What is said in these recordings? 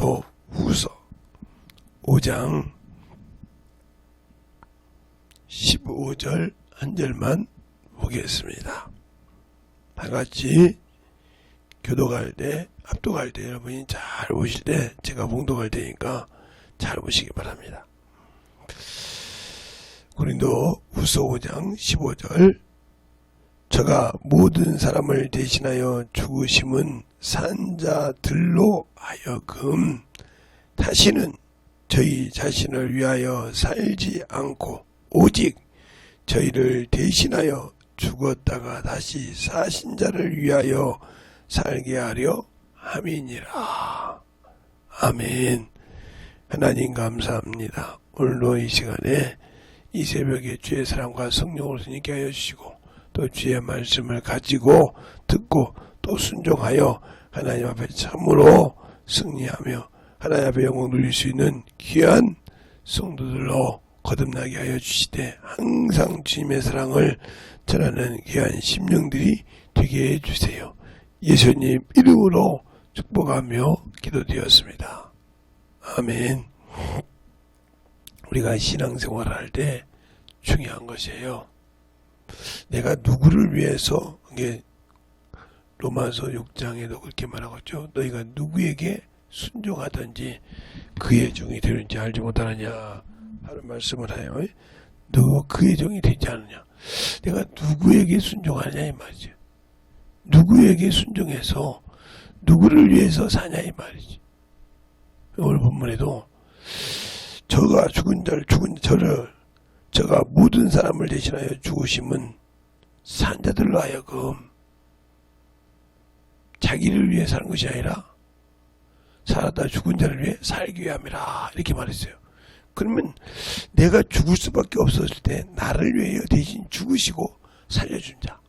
고린도 후서 5장 15절 한 절만 보겠습니다. 다같이 교도갈 때, 압도갈 때 여러분이 잘 보실 때 제가 봉독할 테니까 잘 보시기 바랍니다. 고린도 후서 5장 15절 저가 모든 사람을 대신하여 죽으심은 산자들로 하여금 다시는 저희 자신을 위하여 살지 않고 오직 저희를 대신하여 죽었다가 다시 사신 자를 위하여 살게 하려 함이니라. 아멘. 하나님 감사합니다. 오늘도 이 시간에 이 새벽에 주의 사랑과 성령으로 있게 하여 주시고 또 주의 말씀을 가지고 듣고 또 순종하여 하나님 앞에 참으로 승리하며 하나님 앞에 영광 돌릴 수 있는 귀한 성도들로 거듭나게 하여 주시되 항상 주님의 사랑을 전하는 귀한 심령들이 되게 해주세요. 예수님 이름으로 축복하며 기도드렸습니다. 아멘. 우리가 신앙생활을 할 때 중요한 것이에요. 내가 누구를 위해서, 이게 로마서 6장에도 그렇게 말하고 있죠. 너희가 누구에게 순종하든지 그의 종이 되는지 알지 못하느냐 하는 말씀을 해요. 너 그의 종이 되지 않느냐. 내가 누구에게 순종하느냐 이 말이죠. 누구에게 순종해서 누구를 위해서 사냐 이 말이지. 오늘 본문에도 저가 죽은 저가 모든 사람을 대신하여 죽으심은 산자들로 하여금 자기를 위해 사는 것이 아니라 살았다 죽은 자를 위해 살기 위함이라 이렇게 말했어요. 그러면 내가 죽을 수밖에 없었을 때 나를 위해 대신 죽으시고 살려준 자,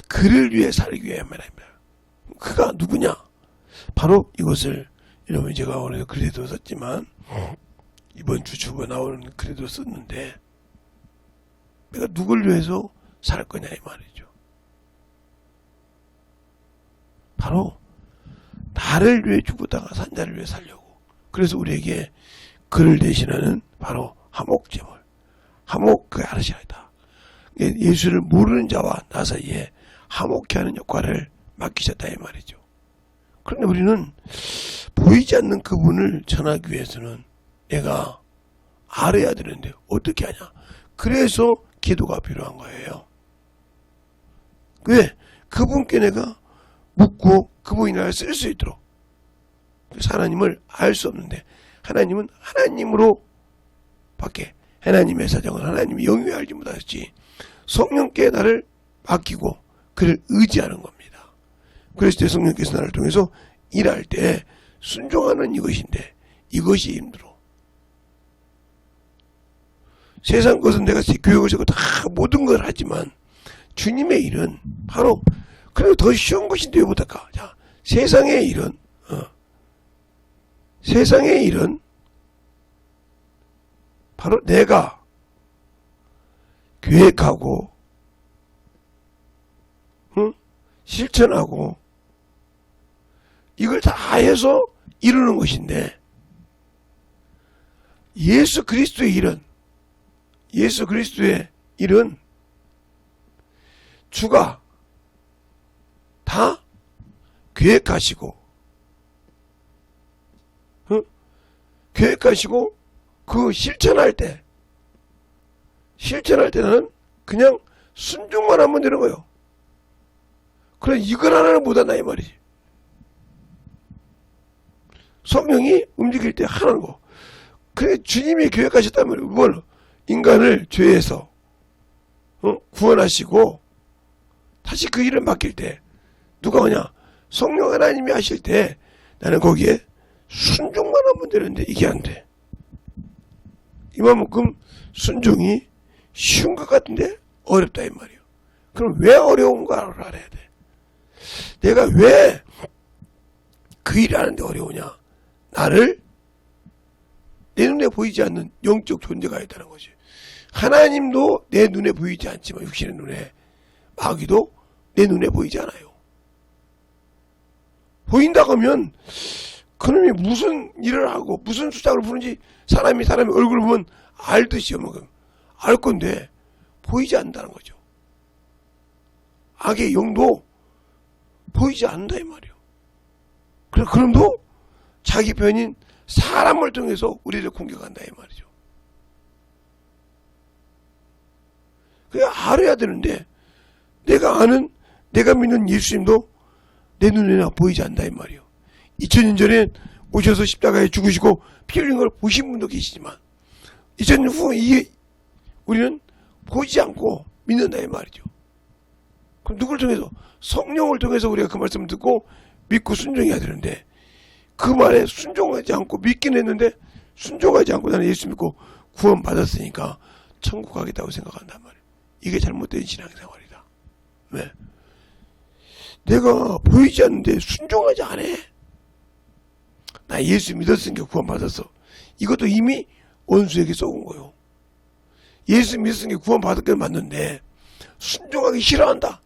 그를 위해 살기 위함이라. 그가 누구냐? 바로 이것을 여러분 제가 오늘 글에도 썼지만 이번 주 주보 나오는 글에도 썼는데 내가 누굴 위해서 살 거냐 이 말이죠. 바로 나를 위해 죽었다가 산 자를 위해 살려고. 그래서 우리에게 그를 대신하는 바로 화목제물, 화목 그 아르샤이다. 예수를 모르는 자와 나 사이에 화목케 하는 역할을 맡기셨다 이 말이죠. 그런데 우리는 보이지 않는 그분을 전하기 위해서는 내가 알아야 되는데 어떻게 하냐. 그래서 기도가 필요한 거예요. 왜? 그분께 내가 묻고 그분이 나를 쓸 수 있도록. 그래서 하나님을 알 수 없는데 하나님은 하나님으로 밖에 하나님의 사정은 하나님이 영원히 알지 못하셨지. 성령께 나를 맡기고 그를 의지하는 겁니다. 그래서 때 성령께서 나를 통해서 일할 때 순종하는 이것인데 이것이 힘들어. 세상 것은 내가 교육을 하고 다 모든 걸 하지만 주님의 일은 바로 그리고 더 쉬운 것인데 왜 못할까? 자, 세상의 일은 바로 내가 계획하고 실천하고 이걸 다 해서 이루는 것인데 예수 그리스도의 일은 주가 다 계획하시고 그 실천할 때는 그냥 순종만 하면 되는 거예요. 그래 이걸 하나는 못한다 이 말이지. 성령이 움직일 때 하는 거. 그래 주님이 계획하셨다면 뭘 인간을 죄에서 구원하시고 다시 그 일을 맡길 때 누가 하냐? 성령 하나님이 하실 때 나는 거기에 순종만 하면 되는데 이게 안 돼. 이만큼 순종이 쉬운 것 같은데 어렵다 이 말이에요. 그럼 왜 어려운가를 알아야 돼. 내가 왜 그 일을 하는데 어려우냐? 나를 내 눈에 보이지 않는 영적 존재가 있다는 거지. 하나님도 내 눈에 보이지 않지만 육신의 눈에, 마귀도 내 눈에 보이지 않아요. 보인다 그러면 그놈이 무슨 일을 하고 무슨 수작을 부르는지 사람이 얼굴을 보면 알듯이요. 뭐 알 건데 보이지 않는다는 거죠. 악의 영도 보이지 않는다 이 말이요. 그럼도 자기 편인 사람을 통해서 우리를 공격한다 이 말이죠. 그게 알아야 되는데 내가 믿는 예수님도 내 눈에나 보이지 않는다 이 말이요. 2000년 전에 오셔서 십자가에 죽으시고 피 흘린 걸 보신 분도 계시지만 2000년 후에 우리는 보지 않고 믿는다 이 말이죠. 그럼 누굴 통해서? 성령을 통해서 우리가 그 말씀을 듣고 믿고 순종해야 되는데 그 말에 순종하지 않고 믿긴 했는데 순종하지 않고 나는 예수 믿고 구원 받았으니까 천국 가겠다고 생각한단 말이에요. 이게 잘못된 신앙생활이다. 왜? 내가 보이지 않는데 순종하지 않아. 나 예수 믿었으니까 구원 받았어. 이것도 이미 원수에게 쏘은 거요. 예수 믿었으니까 구원 받을 게 맞는데 순종하기 싫어한다.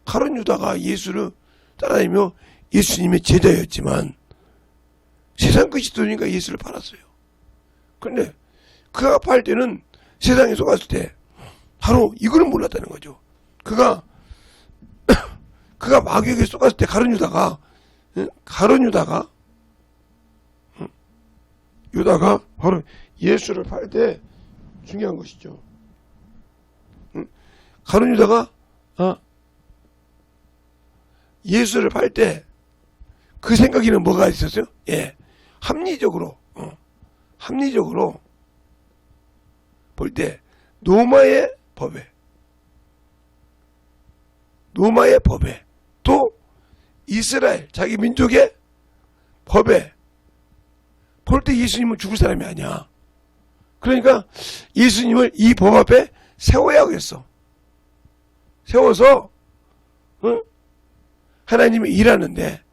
가룟 유다가 예수를 따라다니며 예수님의 제자였지만 세상 끝이 도니까 예수를 팔았어요. 그런데 그가 팔 때는 세상에 속았을 때 바로 이걸 몰랐다는 거죠. 그가 마귀에게 속았을 때 가룟 유다가 바로 예수를 팔 때 중요한 것이죠. 가룟 유다가 예수를 팔 때 그 생각에는 뭐가 있었어요? 예, 합리적으로 볼 때 로마의 법에 또 이스라엘 자기 민족의 법에 볼 때 예수님은 죽을 사람이 아니야. 그러니까 예수님을 이 법 앞에 세워야겠어. 세워서 하나님이 일하는데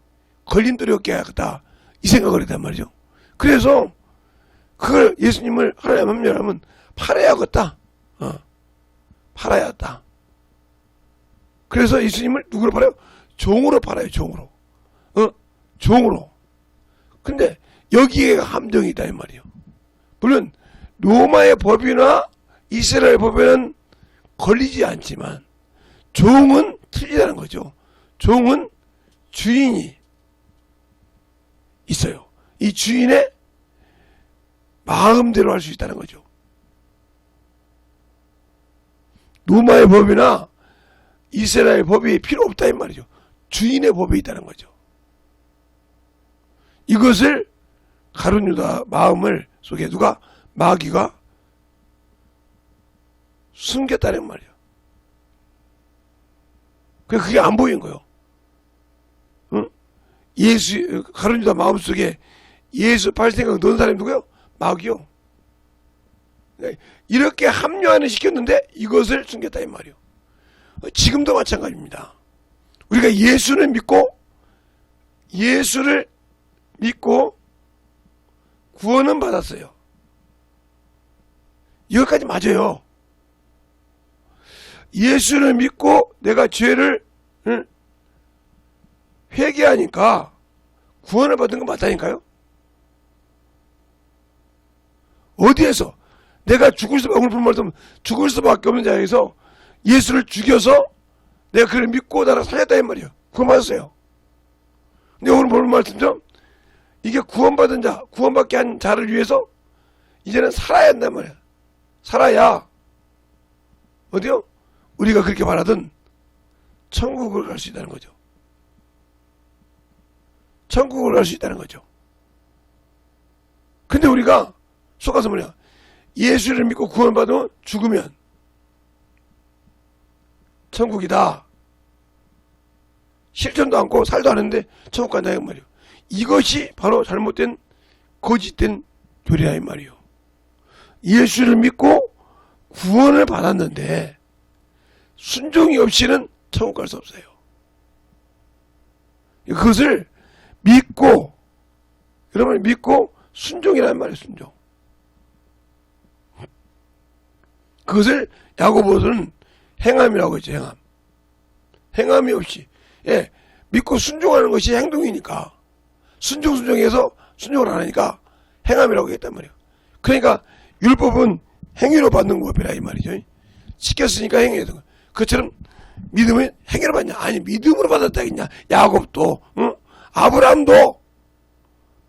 걸림돌이 없게 하겠다 이 생각을 했단 말이죠. 그래서 그걸 예수님을 하나님 합류하면 팔아야겠다. 팔아야겠다. 그래서 예수님을 누구로 팔아요? 종으로 팔아요. 종으로. 근데 여기에 함정이 있다 이 말이에요. 물론 로마의 법이나 이스라엘 법에는 걸리지 않지만 종은 틀리다는 거죠. 종은 주인이 있어요. 이 주인의 마음대로 할 수 있다는 거죠. 로마의 법이나 이스라엘 법이 필요 없다 이 말이죠. 주인의 법이 있다는 거죠. 이것을 가룟 유다 마음을 속에 마귀가 숨겼다는 말이에요. 그게 안 보인 거예요. 가룟 유다 마음속에 예수 팔 생각 넣은 사람이 누구요? 마귀요. 이렇게 합류하는 시켰는데 이것을 숨겼다 이 말이에요. 지금도 마찬가지입니다. 우리가 예수를 믿고 구원은 받았어요. 이것까지 맞아요. 예수를 믿고 내가 죄를 회개하니까 구원을 받은 건 맞다니까요. 어디에서 내가 죽을 수밖에 없는 자에서 예수를 죽여서 내가 그를 믿고 나를 살렸다 이 말이에요. 그거 맞았어요. 근데 오늘 볼 말씀처럼 이게 구원받은 자, 구원받게 한 자를 위해서 이제는 살아야 한단 말이야. 살아야 어디요? 우리가 그렇게 바라던 천국을 갈 수 있다는 거죠. 천국을 갈 수 있다는 거죠. 근데 우리가 속아서 뭐냐? 예수를 믿고 구원받으면 죽으면 천국이다. 실천도 않고 살도 않는데 천국 간다 이 말이에요. 이것이 바로 잘못된 거짓된 교리라 이 말이에요. 예수를 믿고 구원을 받았는데 순종이 없이는 천국 갈 수 없어요. 그것을 믿고 여러분이 믿고 순종이라는 말이에요. 순종. 그것을 야고보서는 행함이라고 했죠. 행함이 없이. 예, 믿고 순종하는 것이 행동이니까 순종해서 순종을 안 하니까 행함이라고 했단 말이에요. 그러니까 율법은 행위로 받는 법이라 이 말이죠. 지켰으니까 행위해야 되는 거예요. 그처럼 믿음은 행위로 받냐? 아니, 믿음으로 받았다겠냐? 야곱도, 응? 아브라함도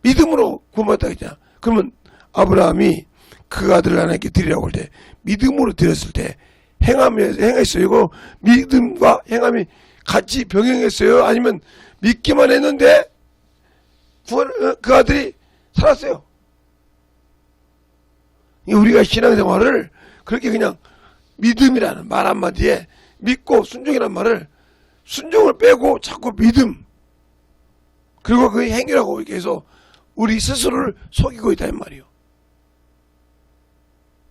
믿음으로 구원받았다겠냐? 그러면 아브라함이 그 아들을 하나님께 드리라고 할 때 믿음으로 드렸을 때 행했어요. 이거 믿음과 행함이 같이 병행했어요? 아니면 믿기만 했는데 그 아들이 살았어요? 우리가 신앙생활을 그렇게 그냥 믿음이라는 말 한마디에 믿고 순종이라는 말을 순종을 빼고 자꾸 믿음 그리고 그 행위라고 이렇게 해서 우리 스스로를 속이고 있다는 말이에요.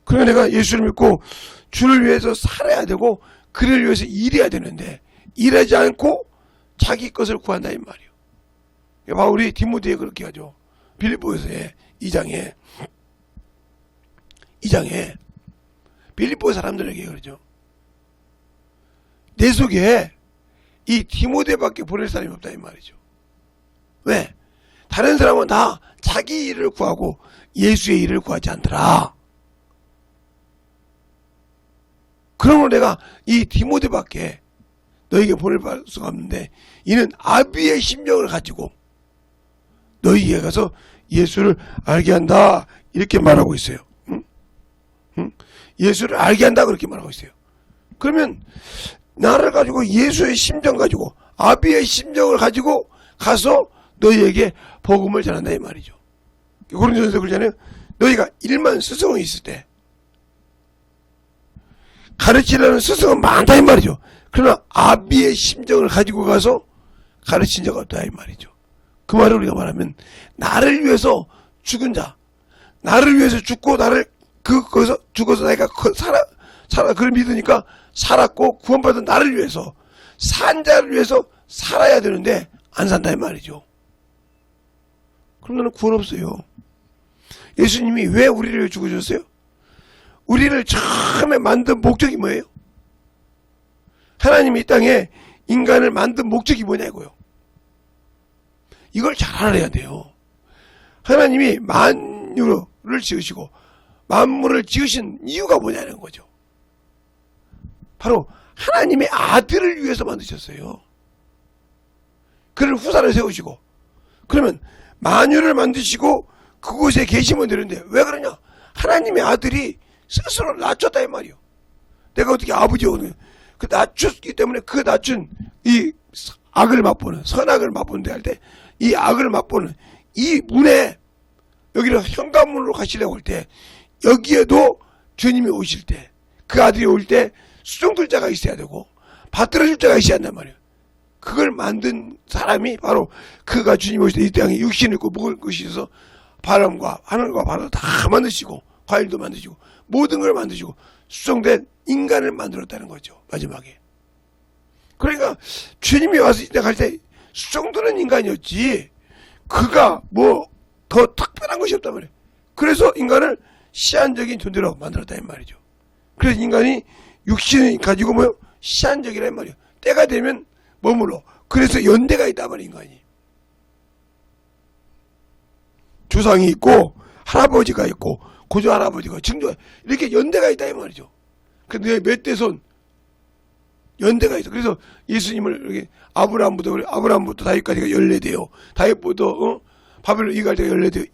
그러니까 내가 예수를 믿고 주를 위해서 살아야 되고 그를 위해서 일해야 되는데 일하지 않고 자기 것을 구한다 이 말이에요. 바울이 디모데에 그렇게 하죠. 빌립보서의 2장에 빌립보 사람들에게 그러죠. 내 속에 이 디모데밖에 보낼 사람이 없다 이 말이죠. 왜? 다른 사람은 다 자기 일을 구하고 예수의 일을 구하지 않더라. 그러므로 내가 이 디모데밖에 너에게 보낼 수가 없는데 이는 아비의 심정을 가지고 너희에게 가서 예수를 알게 한다 이렇게 말하고 있어요. 응? 예수를 알게 한다 그렇게 말하고 있어요. 그러면 나를 가지고 예수의 심정 가지고 아비의 심정을 가지고 가서 너희에게 복음을 전한다 이 말이죠. 고린도전서 그러잖아요. 너희가 일만 스승이 있을 때 가르치려는 스승은 많다 이 말이죠. 그러나 아비의 심정을 가지고 가서 가르친 적 없다 이 말이죠. 그 말을 우리가 말하면 나를 위해서 죽은 자, 나를 위해서 죽고 나를 거기서 죽어서 내가 살아 그걸 믿으니까 살았고 구원받은 나를 위해서 산 자를 위해서 살아야 되는데 안 산다 이 말이죠. 그럼 나는 구원 없어요. 예수님이 왜 우리를 위해 죽으셨어요? 우리를 처음에 만든 목적이 뭐예요? 하나님이 이 땅에 인간을 만든 목적이 뭐냐고요. 이걸 잘 알아야 돼요. 하나님이 만유를 지으시고 만물을 지으신 이유가 뭐냐는 거죠. 바로 하나님의 아들을 위해서 만드셨어요. 그를 후사를 세우시고 그러면 만유를 만드시고 그곳에 계시면 되는데 왜 그러냐? 하나님의 아들이 스스로 낮췄다 이 말이요. 내가 어떻게 아버지거든요. 그 낮췄기 때문에 그 낮춘 이 악을 맛보는 선악을 맛보는데 할 때 이 악을 맛보는 이 문에 여기를 현관문으로 가시려고 할 때 여기에도 주님이 오실 때 그 아들이 올 때 수종들 자가 있어야 되고 받들어줄 자가 있어야 한단 말이에요. 그걸 만든 사람이 바로 그가 주님이 오실 때 이 땅에 육신을 입고 먹을 것이 있어서 바람과 하늘과 바람을 다 만드시고 과일도 만드시고 모든 걸 만드시고 수종된 인간을 만들었다는 거죠. 마지막에. 그러니까 주님이 와서 이제 갈 때 수종드는 인간이었지 그가 뭐 더 특별한 것이 없단 말이에요. 그래서 인간을 시한적인 존재로 만들었다 이 말이죠. 그래서 인간이 육신을 가지고 뭐 시한적이란 말이에요. 때가 되면 머물러. 그래서 연대가 있단 말이에요. 인간이. 조상이 있고 할아버지가 있고 고조 할아버지가 증조 이렇게 연대가 있다 이 말이죠. 근데 몇 대손 연대가 있어. 그래서 예수님을 이렇게 아브라함부터 다윗까지가 14대요. 다윗부터 바벨론 이갈 때가 14대.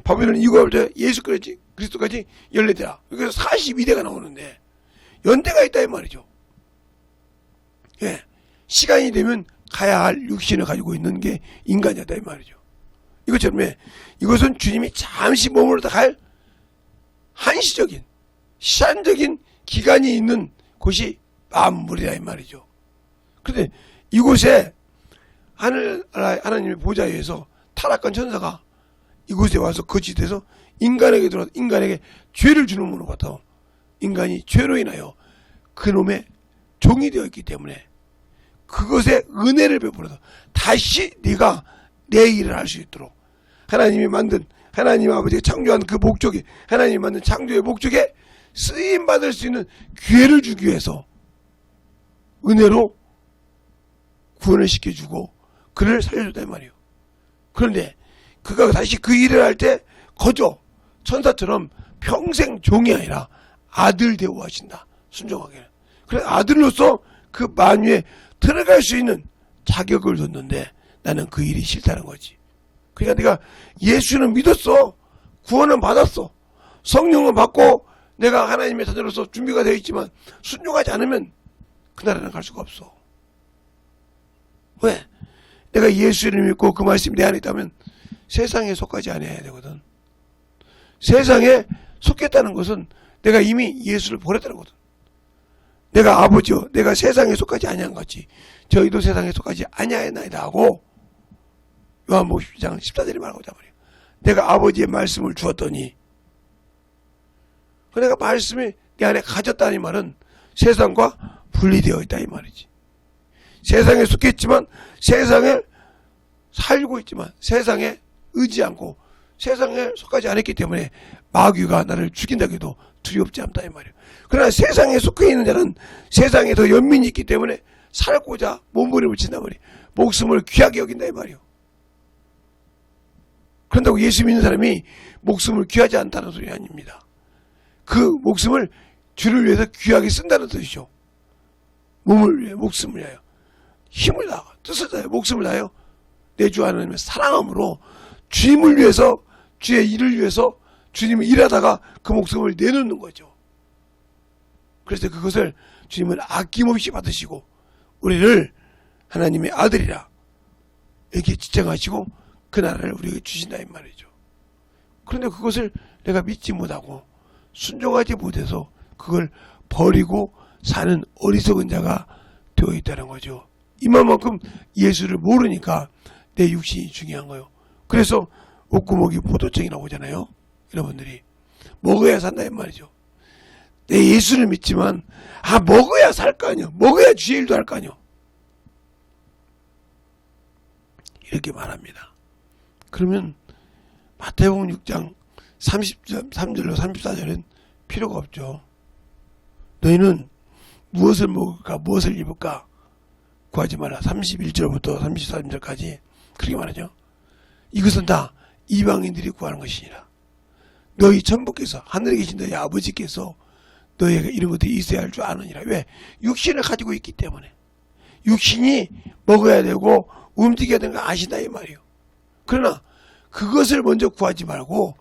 바벨론 이갈 때 예수 그리스도까지 14대라. 그래서 42대가 나오는데 연대가 있다 이 말이죠. 예. 시간이 되면 가야 할 육신을 가지고 있는 게 인간이었다 이 말이죠. 이것처럼 이것은 주님이 잠시 머물러 갈 한시적인 시한적인 기간이 있는 곳이 만물이라 이 말이죠. 그런데 이곳에 하나님의 보좌에 의해서 타락한 천사가 이곳에 와서 거짓해서 인간에게 들어와서 인간에게 죄를 주는 문을 같아. 인간이 죄로 인하여 그놈의 종이 되어 있기 때문에 그것에 은혜를 베풀어서 다시 네가 내 일을 할 수 있도록 하나님이 만든 하나님 아버지가 창조한 그 목적이 하나님이 만든 창조의 목적에 쓰임받을 수 있는 기회를 주기 위해서 은혜로 구원을 시켜주고 그를 살려줬단 말이에요. 그런데 그가 다시 그 일을 할 때 거저 천사처럼 평생 종이 아니라 아들 대우하신다. 순종하게. 그래서 아들로서 그 만유에 들어갈 수 있는 자격을 줬는데 나는 그 일이 싫다는 거지. 그러니까 내가 예수는 믿었어. 구원은 받았어. 성령은 받고 내가 하나님의 자녀로서 준비가 되어 있지만 순종하지 않으면 그 나라는 갈 수가 없어. 왜? 내가 예수를 믿고 그 말씀이 내 안에 있다면 세상에 속하지 않아야 되거든. 세상에 속했다는 것은 내가 이미 예수를 버렸다는 거거든. 내가 아버지요, 내가 세상에 속하지 아니한 같이 저희도 세상에 속하지 아니하였나이다 하고 요한복음 12장 14절에 말하고자 말이에요. 내가 아버지의 말씀을 주었더니 내가 말씀이 내 안에 가졌다는 말은 세상과 분리되어 있다 이 말이지. 세상에 속했지만 세상에 살고 있지만 세상에 의지 않고 세상에 속하지 않았기 때문에 마귀가 나를 죽인다고 해도 두렵지 않다 이 말이에요. 그러나 세상에 속해 있는 자는 세상에 더 연민이 있기 때문에 살고자 몸부림을 친단 말이에요. 목숨을 귀하게 여긴다 이 말이에요. 그런다고 예수 믿는 사람이 목숨을 귀하지 않다는 소리 아닙니다. 그 목숨을 주를 위해서 귀하게 쓴다는 뜻이죠. 몸을 위해 목숨을 위하여 힘을 다하고 뜻을 다하여 목숨을 다하여 내 주 하나님의 사랑함으로 주님을 위해서 주의 일을 위해서 주님을 일하다가 그 목숨을 내놓는 거죠. 그래서 그것을 주님은 아낌없이 받으시고 우리를 하나님의 아들이라 이렇게 지정하시고 그 나라를 우리에게 주신다 이 말이죠. 그런데 그것을 내가 믿지 못하고 순종하지 못해서 그걸 버리고 사는 어리석은 자가 되어 있다는 거죠. 이만큼 예수를 모르니까 내 육신이 중요한 거예요. 그래서 옷구멍이 포도청이라고 하잖아요. 여러분들이 먹어야 산다 이 말이죠. 내 예수를 믿지만 먹어야 살 거 아니요. 먹어야 주의 일도 할 거 아니요. 이렇게 말합니다. 그러면 마태복음 6장 33절로 34절은 필요가 없죠. 너희는 무엇을 먹을까 무엇을 입을까 구하지 마라. 31절부터 33절까지 그렇게 말하죠. 이것은 다 이방인들이 구하는 것이니라. 너희 천부께서 하늘에 계신 너희 아버지께서 너희에게 이런 것들이 있어야 할 줄 아느니라. 왜? 육신을 가지고 있기 때문에. 육신이 먹어야 되고 움직여야 되는 거 아신다 이 말이에요. 그러나 그것을 먼저 구하지 말고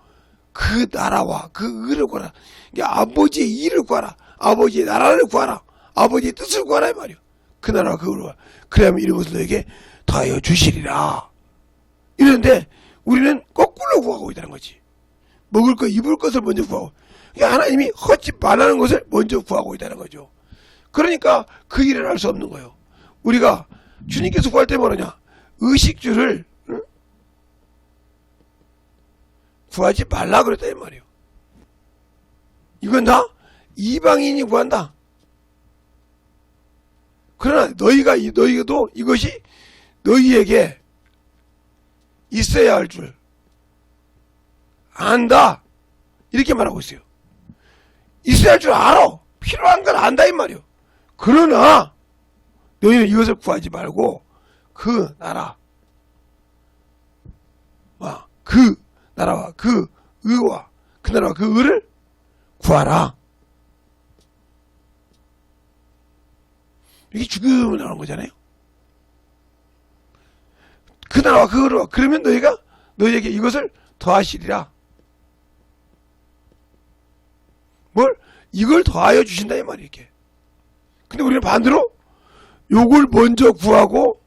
그 나라와 그 의를 구하라. 그러니까 아버지의 일을 구하라. 아버지의 나라를 구하라. 아버지의 뜻을 구하라 이 말이에요. 그 나라와 그 의를 구하라. 그래야만 이런 것을 너에게 더하여 주시리라. 이런데 우리는 거꾸로 구하고 있다는 거지. 먹을 것, 입을 것을 먼저 구하고. 그러니까 하나님이 하지 말라는 것을 먼저 구하고 있다는 거죠. 그러니까 그 일을 할 수 없는 거예요. 우리가 주님께서 구할 때 뭐냐? 의식주를 구하지 말라 그랬다 이 말이에요. 이건 다 이방인이 구한다. 그러나 너희도 이것이 너희에게 있어야 할 줄 안다. 이렇게 말하고 있어요. 있어야 할 줄 알아. 필요한 걸 안다 이 말이에요. 그러나 너희는 이것을 구하지 말고 그 나라와 그 나라와 그 의와 그 나라와 그 의를 구하라. 이게 죽음을 나오는 거잖아요. 그 나라와 그 의를 그러면 너희에게 이것을 더하시리라. 뭘? 이걸 더하여 주신다 이 말이에요. 이렇게. 근데 우리는 반대로 요걸 먼저 구하고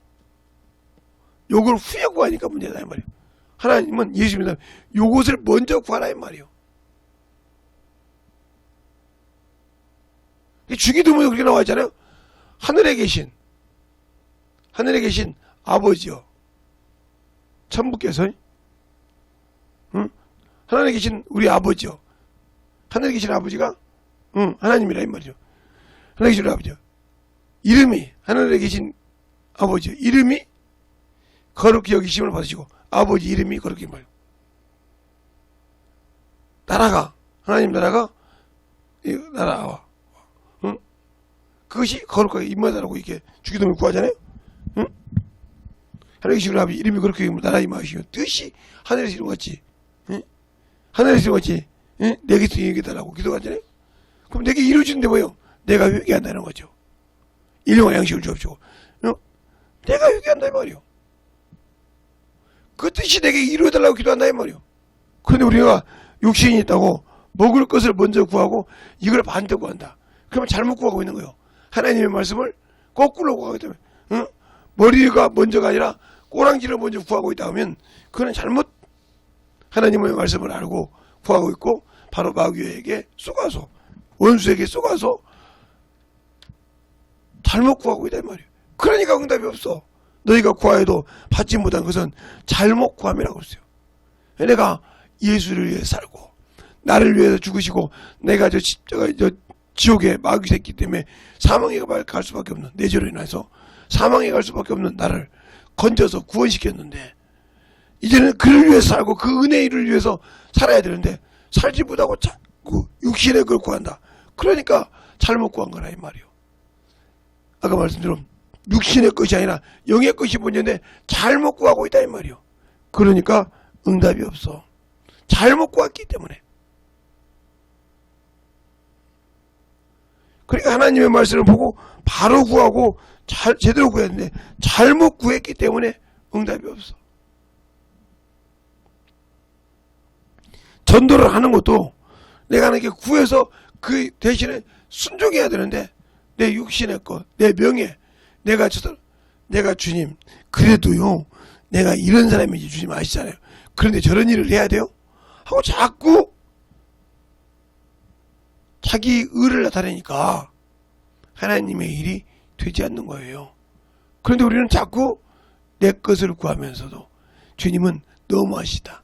요걸 후에 구하니까 문제다 이 말이에요. 하나님은 예수 믿으면 요것을 먼저 구하라 이 말이에요. 주기도문에 그렇게 나와 있잖아요. 하늘에 계신 아버지요 천부께서 하늘에 계신 우리 아버지요. 하늘에 계신 아버지가 하나님이라 이 말이죠. 하늘에 계신 우리 아버지요. 이름이 하늘에 계신 아버지요. 이름이 거룩히 여기심을 받으시고 아버지 이름이 거룩히 말이요. 나라가 하나님 나라가 이 나라와 그것이 거룩하게 임하다라고 이렇게 주기도문을 구하잖아요. 하나님 계신 아버지 이름이 그렇게 여기면 나라 임하시오. 뜻이 하늘에서 이루어졌지. 응? 하늘에서 이루어졌지. 응? 내게서 이루어졌다라고 기도하잖아요. 그럼 내게 이루어지는데 뭐예요? 내가 회개한다는 거죠. 일용할 양식을 주옵시고. 응? 내가 회개한다 이 말이요. 그 뜻이 내게 이루어달라고 기도한다 이 말이요. 그런데 우리가 육신이 있다고 먹을 것을 먼저 구하고 이걸 반대 구한다. 그러면 잘못 구하고 있는 거예요. 하나님의 말씀을 거꾸로 구하기 때문에. 응? 머리가 먼저가 아니라 꼬랑지를 먼저 구하고 있다 하면 그는 잘못 하나님의 말씀을 알고 구하고 있고 바로 마귀에게 쏘가서 원수에게 쏘가서 잘못 구하고 있다 이 말이에요. 그러니까 응답이 없어. 너희가 구하여도 받지 못한 것은 잘못 구함이라고 했어요. 내가 예수를 위해 살고 나를 위해서 죽으시고 내가 저 지옥에 마귀 새끼 때문에 사망에 갈 수밖에 없는 내 죄로 인해서 사망에 갈 수밖에 없는 나를 건져서 구원시켰는데 이제는 그를 위해서 살고 그 은혜를 위해서 살아야 되는데 살지 못하고 자꾸 육신의 걸 구한다. 그러니까 잘못 구한 거라 이 말이요. 아까 말씀드린 육신의 것이 아니라 영의 것이 본전인데 잘못 구하고 있다 이 말이요. 그러니까 응답이 없어. 잘못 구했기 때문에. 그러니까 하나님의 말씀을 보고 바로 구하고 제대로 구해야 되는데 잘못 구했기 때문에 응답이 없어. 전도를 하는 것도 내가 하나님께 구해서 그 대신에 순종해야 되는데 내 육신의 것, 내 명예, 내가 주님 그래도요 내가 이런 사람인지 주님 아시잖아요. 그런데 저런 일을 해야 돼요? 하고 자꾸 자기 의를 나타내니까 하나님의 일이 되지 않는 거예요. 그런데 우리는 자꾸 내 것을 구하면서도 주님은 너무하시다.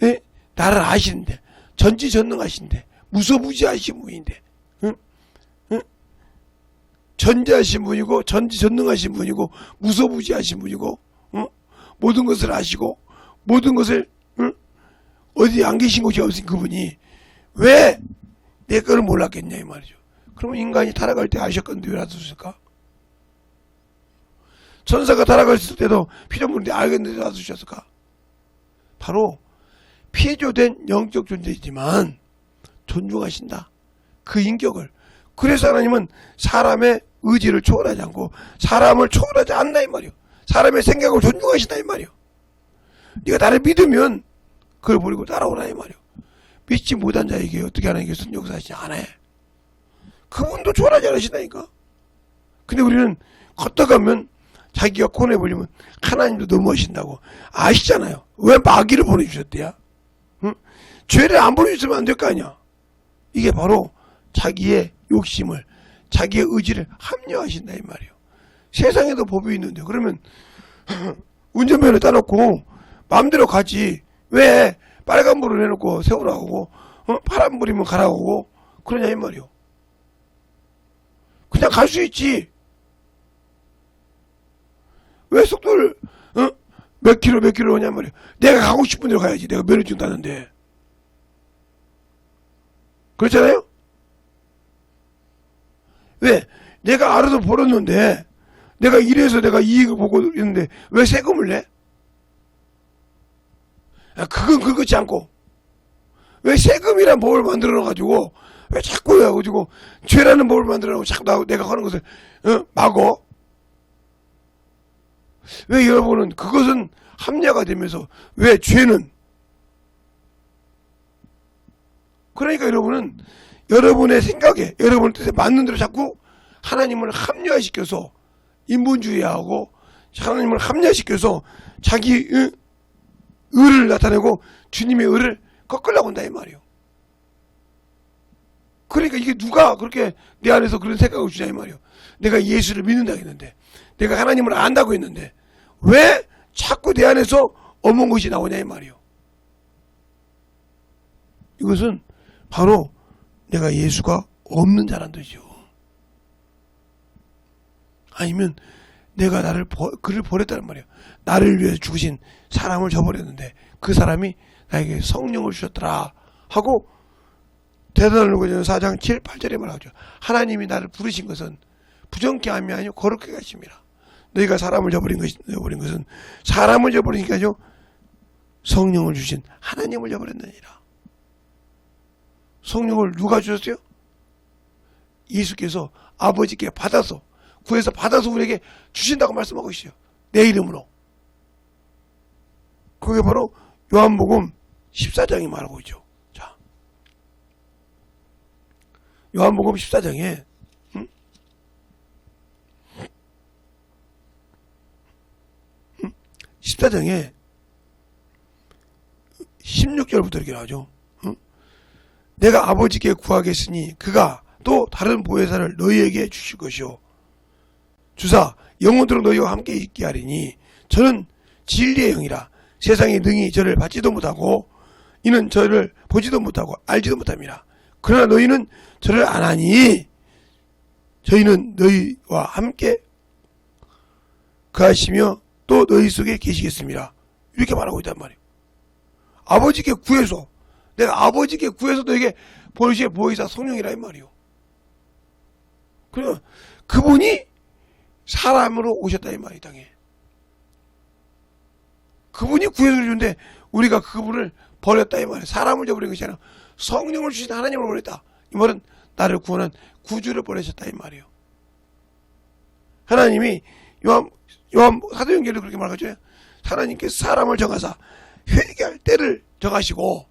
네? 나를 아시는데 전지전능하신데 무소부지하신 분인데 응? 응? 전지하신 분이고 전지전능하신 분이고 무소부지하신 분이고 응? 모든 것을 아시고 모든 것을 응? 어디 안 계신 곳이 없으신 그분이 왜 내 거를 몰랐겠냐 이 말이죠. 그러면 인간이 타락할 때 아셨건데 왜 놔두셨을까? 천사가 타락했을 때도 피조물인데 알겠는데 왜 놔두셨을까? 바로 피조된 영적 존재이지만 존중하신다. 그 인격을. 그래서 하나님은 사람의 의지를 초월하지 않고 사람을 초월하지 않나 이 말이요. 사람의 생각을 존중하신다 이 말이요. 네가 나를 믿으면 그걸 버리고 따라오라 이 말이요. 믿지 못한 자에게 어떻게 하나님께 순종하시지 않아요. 그분도 초월하지 않으신다니까. 근데 우리는 걷다가면 자기가 코너에 걸리면 하나님도 너무하신다고 아시잖아요. 왜 마귀를 보내주셨대야? 응? 죄를 안 보내주시면 안 될 거 아니야. 이게 바로 자기의 욕심을 자기의 의지를 합리화하신다 이 말이에요. 세상에도 법이 있는데 그러면 운전면허 따놓고 마음대로 가지 왜 빨간불을 해놓고 세우라고 파란불이면 가라고 그러냐 이 말이요. 그냥 갈 수 있지. 왜 속도를 몇 킬로 오냐 말이야. 내가 가고 싶은 데로 가야지. 내가 면허증 따는데. 그렇잖아요? 왜? 내가 알아서 벌었는데 내가 이래서 내가 이익을 보고 있는데 왜 세금을 내? 그건 그렇지 않고 왜 세금이란 법을 만들어놔가지고 왜 자꾸 해가지고 죄라는 법을 만들어놓고 자꾸 내가 하는 것을 막어? 왜 여러분은 그것은 합리화가 되면서 왜 죄는? 그러니까 여러분은 여러분의 생각에 여러분의 뜻에 맞는 대로 자꾸 하나님을 합리화시켜서 인본주의하고 하나님을 합리화시켜서 자기 의를 나타내고 주님의 의를 꺾으려고 한다 이 말이에요. 그러니까 이게 누가 그렇게 내 안에서 그런 생각을 주냐 이 말이에요. 내가 예수를 믿는다고 했는데 내가 하나님을 안다고 했는데 왜 자꾸 내 안에서 어머운 것이 나오냐 이 말이에요. 이것은 바로 내가 예수가 없는 자란 뜻이죠. 아니면 내가 그를 버렸다는 말이에요. 나를 위해 죽으신 사람을 저버렸는데 그 사람이 나에게 성령을 주셨더라 하고 데살로니가전서 4장 7, 8절에 말하죠. 하나님이 나를 부르신 것은 부정케 함이 아니요 거룩케 하심이라. 너희가 사람을 저버린 것은 사람을 저버리니까요 성령을 주신 하나님을 저버렸느니라. 성령을 누가 주셨어요? 예수께서 아버지께 받아서 구해서 받아서 우리에게 주신다고 말씀하고 있어요. 내 이름으로. 그게 바로 요한복음 14장이 말하고 있죠. 자, 요한복음 14장에 14장에 16절부터 이렇게 나오죠. 내가 아버지께 구하겠으니 그가 또 다른 보혜사를 너희에게 주실 것이요 주사 영원토록 너희와 함께 있게 하리니 저는 진리의 영이라 세상이 능히 저를 받지도 못하고 이는 저를 보지도 못하고 알지도 못함이라. 그러나 너희는 저를 안하니 저희는 너희와 함께 거하시며 또 너희 속에 계시겠습니다. 이렇게 말하고 있단 말이에요. 아버지께 구해서 내가 아버지께 구해서 너에게 보이시의 보혜사 성령이라 이 말이요. 그러면 그분이 사람으로 오셨다 이 말이 땅에. 그분이 구해서 주는데 우리가 그분을 버렸다 이 말이에요. 사람을 저버린 것이 아니라 성령을 주신 하나님을 버렸다. 이 말은 나를 구원한 구주를 버리셨다 이 말이에요. 하나님이 요한 사도행전에 그렇게 말하죠. 하나님께서 사람을 정하사 회개할 때를 정하시고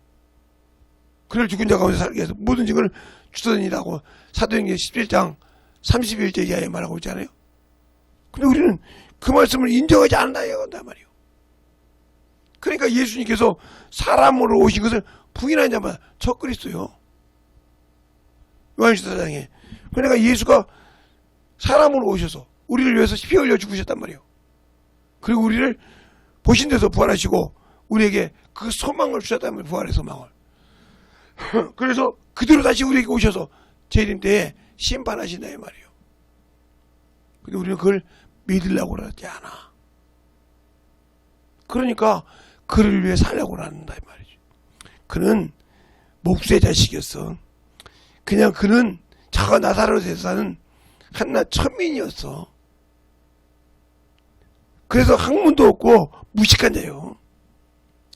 그를 죽은 자 가운데 살게 해서 모든 증거를 주더니라고 사도행전 17장 31절 이하에 말하고 있잖아요. 근데 우리는 그 말씀을 인정하지 않는다 이건단 말이에요. 그러니까 예수님께서 사람으로 오신 것을 부인하는 자마다 적그리스도요. 요한일서 4장에 그러니까 예수가 사람으로 오셔서 우리를 위해서 피 흘려 죽으셨단 말이에요. 그리고 우리를 보신 데서 부활하시고 우리에게 그 소망을 주셨단 말이에요. 부활의 소망을. 그래서 그대로 다시 우리에게 오셔서 재림 때에 심판하신다 이 말이에요. 근데 우리는 그걸 믿으려고 그러지 않아. 그러니까 그를 위해 살려고 한다 이 말이죠. 그는 목수의 자식이었어. 그냥 그는 자가 나사렛에서 사는 한낱 천민이었어. 그래서 학문도 없고 무식한 자요.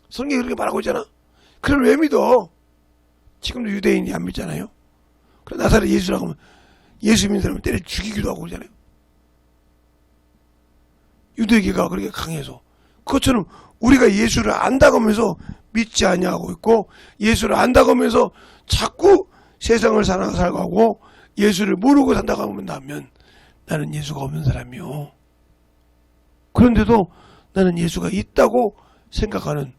성경이 그렇게 말하고 있잖아. 그걸 왜 믿어? 지금도 유대인이 안 믿잖아요. 그래 나사렛 예수라고 하면 예수 믿는 사람을 때려 죽이기도 하고 그러잖아요. 유대계가 그렇게 강해서 그것처럼 우리가 예수를 안다고 하면서 믿지 아니하고 있고 예수를 안다고 하면서 자꾸 세상을 살아가고 하고 예수를 모르고 산다고 하면 나는 예수가 없는 사람이요. 그런데도 나는 예수가 있다고 생각하는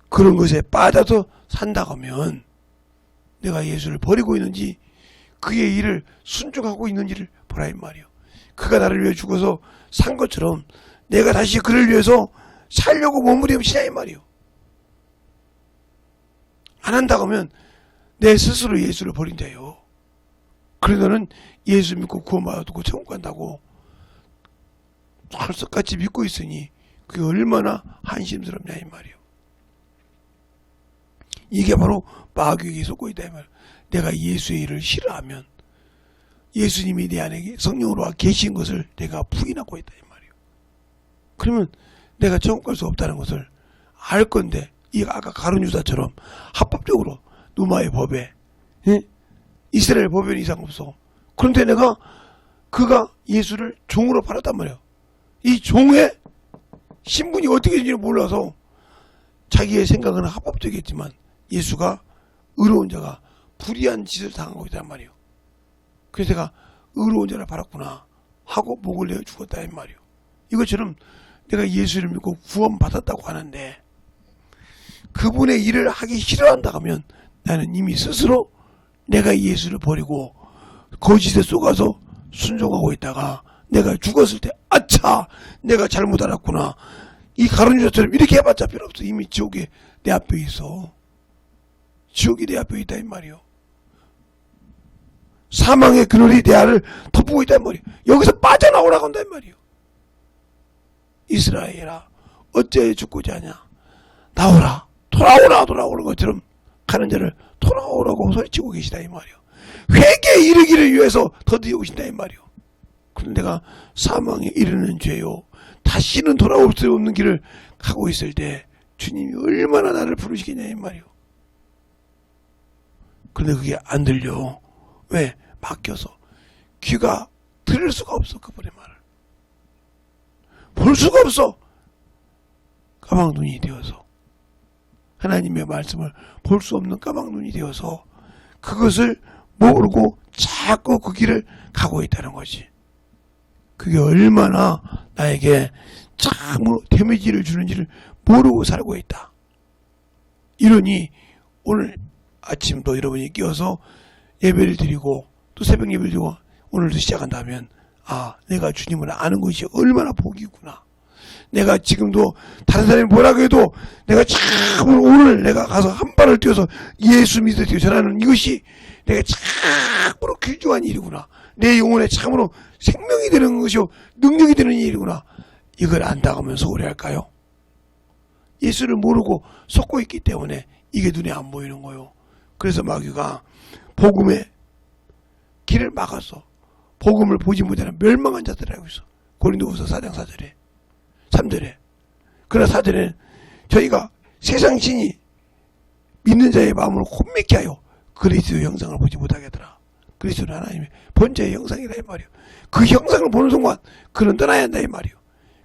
그런 것에 빠져서 산다고 하면 내가 예수를 버리고 있는지 그의 일을 순종하고 있는지를 보라 이 말이요. 그가 나를 위해 죽어서 산 것처럼 내가 다시 그를 위해서 살려고 몸부림치냐 이 말이요. 안 한다고 하면 내 스스로 예수를 버린 자요. 그래 너는 예수 믿고 구원받고 천국 간다고 철석같이 믿고 있으니 그게 얼마나 한심스럽냐 이 말이요. 이게 바로 마귀에게 속고 있다 이 말이요. 내가 예수의 일을 싫어하면 예수님이 내 안에 성령으로 와 계신 것을 내가 부인하고 있다 이 말이요. 그러면 내가 천국 갈 수 없다는 것을 알 건데 이 아까 가룟 유다처럼 합법적으로 누마의 법에 이스라엘 법에는 이상 없어. 그런데 내가 그가 예수를 종으로 팔았단 말이에요. 이 종의 신분이 어떻게 되는지 몰라서 자기의 생각은 합법적이겠지만 예수가 의로운 자가 불의한 짓을 당하고 있단 말이에요. 그래서 내가 의로운 자를 팔았구나 하고 목을 내어 죽었다 이 말이에요. 이것처럼 내가 예수를 믿고 구원받았다고 하는데 그분의 일을 하기 싫어한다 하면 나는 이미 스스로 내가 예수를 버리고 거짓에 속아서 순종하고 있다가 내가 죽었을 때 아차 내가 잘못 알았구나 이 가룟 유다처럼 이렇게 해봤자 필요 없어. 이미 지옥에 내 앞에 있어. 지옥이 내 앞에 있다 이 말이요. 사망의 그늘이 내 알을 덮고 있다 이 말이요. 여기서 빠져나오라고 한다 이 말이요. 이스라엘아 어째 죽고자 하냐 나오라 돌아오는 것처럼 가는 자를 돌아오라고 소리치고 계시다 이 말이요. 회개에 이르기를 위해서 더디어 오신다 이 말이요. 그런데 모든 내가 사망에 이르는 죄요 다시는 돌아올 수 없는 길을 가고 있을 때 주님이 얼마나 나를 부르시겠냐 이 말이요. 그런데 그게 안 들려. 왜? 막혀서 귀가 들을 수가 없어. 그분의 말을 볼 수가 없어. 까막눈이 되어서 하나님의 말씀을 볼 수 없는 까막눈이 되어서 그것을 모르고 자꾸 그 길을 가고 있다는 거지. 그게 얼마나 나에게 참으로 데미지를 주는지를 모르고 살고 있다. 이러니 오늘 아침도 여러분이 깨어서 예배를 드리고 또 새벽 예배를 드리고 오늘도 시작한다면 내가 주님을 아는 것이 얼마나 복이구나. 내가 지금도 다른 사람이 뭐라고 해도 내가 참으로 오늘 내가 가서 한 발을 뛰어서 예수 믿어 전하는 이것이 내가 참으로 귀중한 일이구나. 내 영혼에 참으로 생명이 되는 것이요 능력이 되는 일이구나. 이걸 안다고 하면 소홀히 할까요? 예수를 모르고 속고 있기 때문에 이게 눈에 안 보이는 거요. 그래서 마귀가 복음의 길을 막아서 복음을 보지 못하는 멸망한 자들이라고 있어. 고린도후서 4장 4절에 3절에. 그러나 4절에는 저희가 세상 신이 믿는 자의 마음을 혼미케 하여 그리스도의 형상을 보지 못하게 하더라. 그리스도는 하나님의 본체의 형상이라 이 말이요. 그 형상을 보는 순간 그는 떠나야 한다 이 말이요.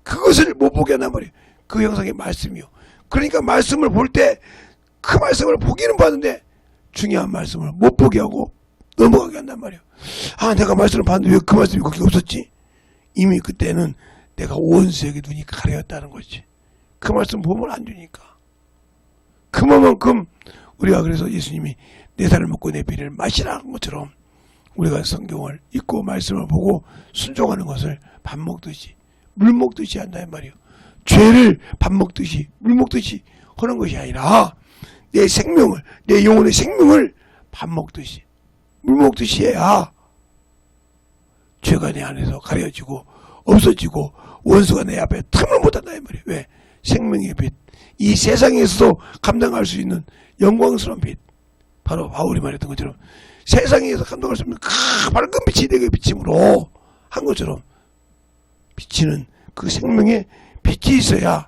그것을 못 보게 한단 말이요. 그 형상의 말씀이요. 그러니까 말씀을 볼 때 그 말씀을 보기는 봤는데 중요한 말씀을 못 보게 하고 넘어가게 한단 말이요. 내가 말씀을 봤는데 왜 그 말씀이 거기 없었지? 이미 그때는 내가 원수에게 눈이 가려졌다는 거지. 그 말씀 보면 안 되니까. 그만큼 우리가 그래서 예수님이 내 살을 먹고 내 피를 마시라는 것처럼 우리가 성경을 읽고 말씀을 보고 순종하는 것을 밥 먹듯이 물 먹듯이 한다 이 말이요. 죄를 밥 먹듯이 물 먹듯이 하는 것이 아니라 내 생명을 내 영혼의 생명을 밥 먹듯이 물 먹듯이 해야 죄가 내 안에서 가려지고 없어지고 원수가 내 앞에 틈을 못한다 이 말이에요. 왜? 생명의 빛, 이 세상에서도 감당할 수 있는 영광스러운 빛, 바로 바울이 말했던 것처럼 세상에서 감당할 수 없는 밝은 빛이 내게 비침으로 한 것처럼 비치는 그 생명의 빛이 있어야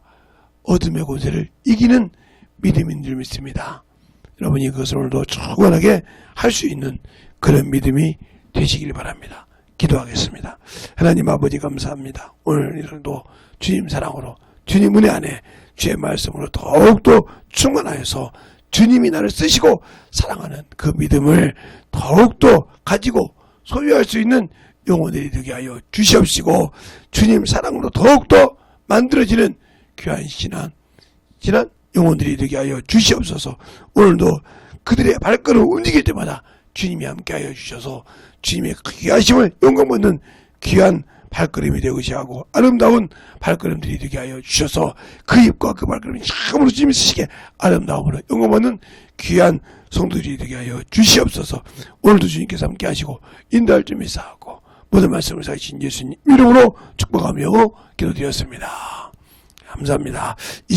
어둠의 권세를 이기는 믿음인 줄 믿습니다. 여러분이 그것을 오늘도 충분하게 할 수 있는 그런 믿음이 되시길 바랍니다. 기도하겠습니다. 하나님 아버지 감사합니다. 오늘도 주님 사랑으로 주님 은혜 안에 주의 말씀으로 더욱더 충만하여서 주님이 나를 쓰시고 사랑하는 그 믿음을 더욱더 가지고 소유할 수 있는 영혼들이 되게 하여 주시옵시고 주님 사랑으로 더욱더 만들어지는 귀한 지난 영혼들이 되게 하여 주시옵소서. 오늘도 그들의 발걸음을 움직일 때마다 주님이 함께하여 주셔서 주님의 귀하심을 영광받는 귀한 발걸음이 되고자 하고 아름다운 발걸음들이 되게 하여 주셔서 그 입과 그 발걸음이 참으로 주님이 쓰시게 아름다움으로 영광받는 귀한 성도들이 되게 하여 주시옵소서. 오늘도 주님께서 함께 하시고 인도할 줄 믿사하고 모든 말씀을 사신 예수님 이름으로 축복하며 기도드렸습니다. 감사합니다.